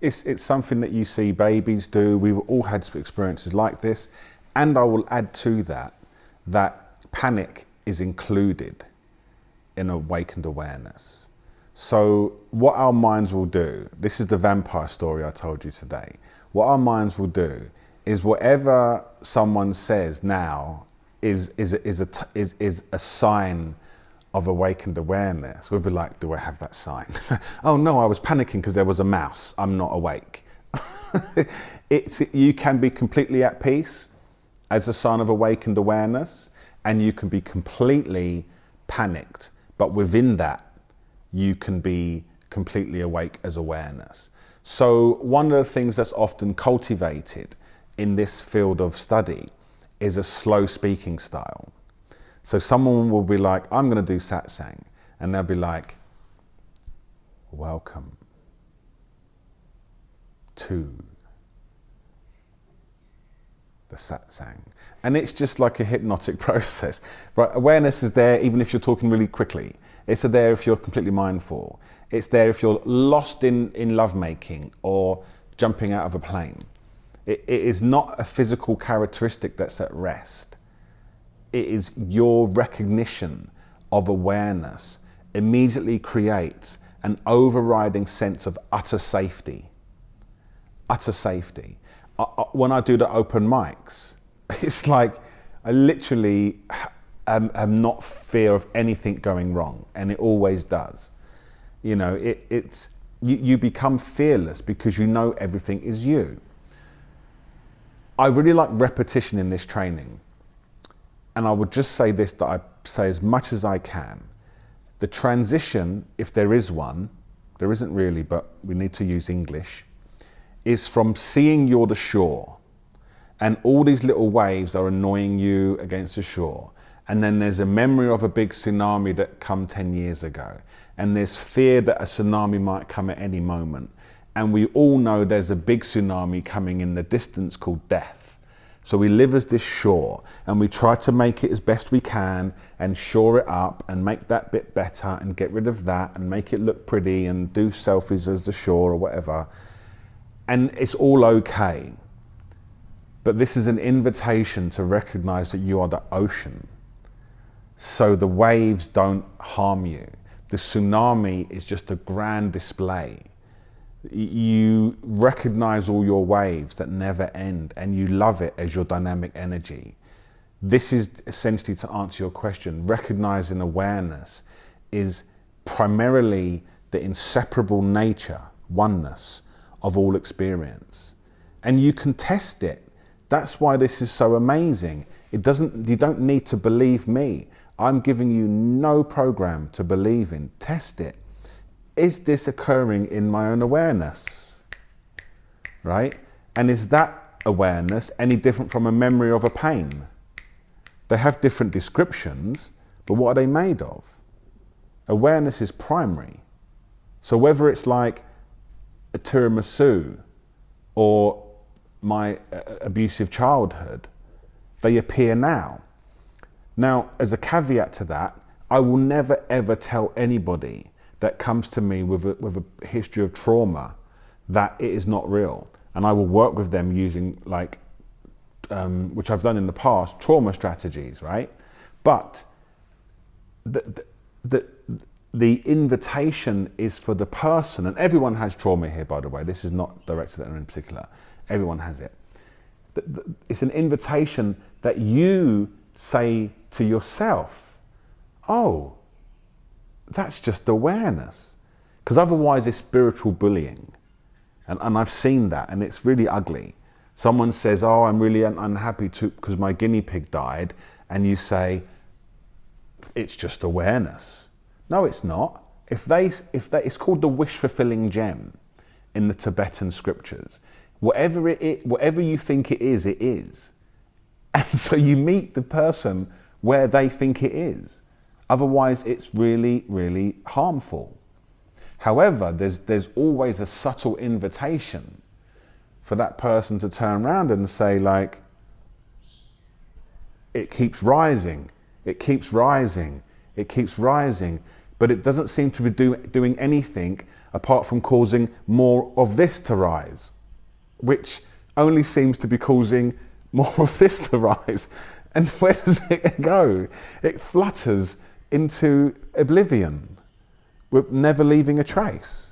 It's something that you see babies do. We've all had experiences like this. And I will add to that, that panic is included in awakened awareness. So what our minds will do, this is the vampire story I told you today. What our minds will do is whatever someone says now is a sign of awakened awareness. We'll be like, do I have that sign? Oh no, I was panicking because there was a mouse. I'm not awake. You can be completely at peace as a sign of awakened awareness, and you can be completely panicked. But within that, you can be completely awake as awareness. So one of the things that's often cultivated in this field of study is a slow speaking style. So someone will be like, I'm going to do satsang. And they'll be like, welcome to the satsang. And it's just like a hypnotic process. Right? Awareness is there even if you're talking really quickly. It's there if you're completely mindful. It's there if you're lost in lovemaking or jumping out of a plane. It is not a physical characteristic that's at rest. It is your recognition of awareness immediately creates an overriding sense of utter safety. Utter safety. When I do the open mics, it's like I literally am not fear of anything going wrong, and it always does. You know, you become fearless because you know everything is you. I really like repetition in this training. And I would just say this, that I say as much as I can. The transition, if there is one, there isn't really, but we need to use English, is from seeing you're the shore and all these little waves are annoying you against the shore. And then there's a memory of a big tsunami that come 10 years ago. And there's fear that a tsunami might come at any moment. And we all know there's a big tsunami coming in the distance called death. So we live as this shore and we try to make it as best we can and shore it up and make that bit better and get rid of that and make it look pretty and do selfies as the shore or whatever. And it's all okay. But this is an invitation to recognize that you are the ocean. So the waves don't harm you. The tsunami is just a grand display. You recognize all your waves that never end and you love it as your dynamic energy. This is essentially to answer your question. Recognizing awareness is primarily the inseparable nature, oneness of all experience. And you can test it. That's why this is so amazing. You don't need to believe me. I'm giving you no program to believe in. Test it. Is this occurring in my own awareness? Right? And is that awareness any different from a memory of a pain? They have different descriptions, but what are they made of? Awareness is primary. So whether it's like a tiramisu or my abusive childhood, they appear now. Now, as a caveat to that, I will never ever tell anybody that comes to me with a history of trauma that it is not real. And I will work with them using, like, which I've done in the past, trauma strategies, right? But the invitation is for the person, and everyone has trauma here, by the way. This is not directed at anyone in particular. Everyone has it. It's an invitation that you say to yourself, oh, that's just awareness. Because otherwise it's spiritual bullying. And I've seen that, and it's really ugly. Someone says, oh, I'm really unhappy because my guinea pig died. And you say, it's just awareness. No, it's not. It's called the wish-fulfilling gem in the Tibetan scriptures. Whatever you think it is, it is. And so you meet the person where they think it is. Otherwise, it's really, really harmful. However, there's always a subtle invitation for that person to turn around and say, like, it keeps rising, it keeps rising, it keeps rising. but it doesn't seem to be doing anything apart from causing more of this to rise, which only seems to be causing more of this to rise. And where does it go? It flutters into oblivion with never leaving a trace.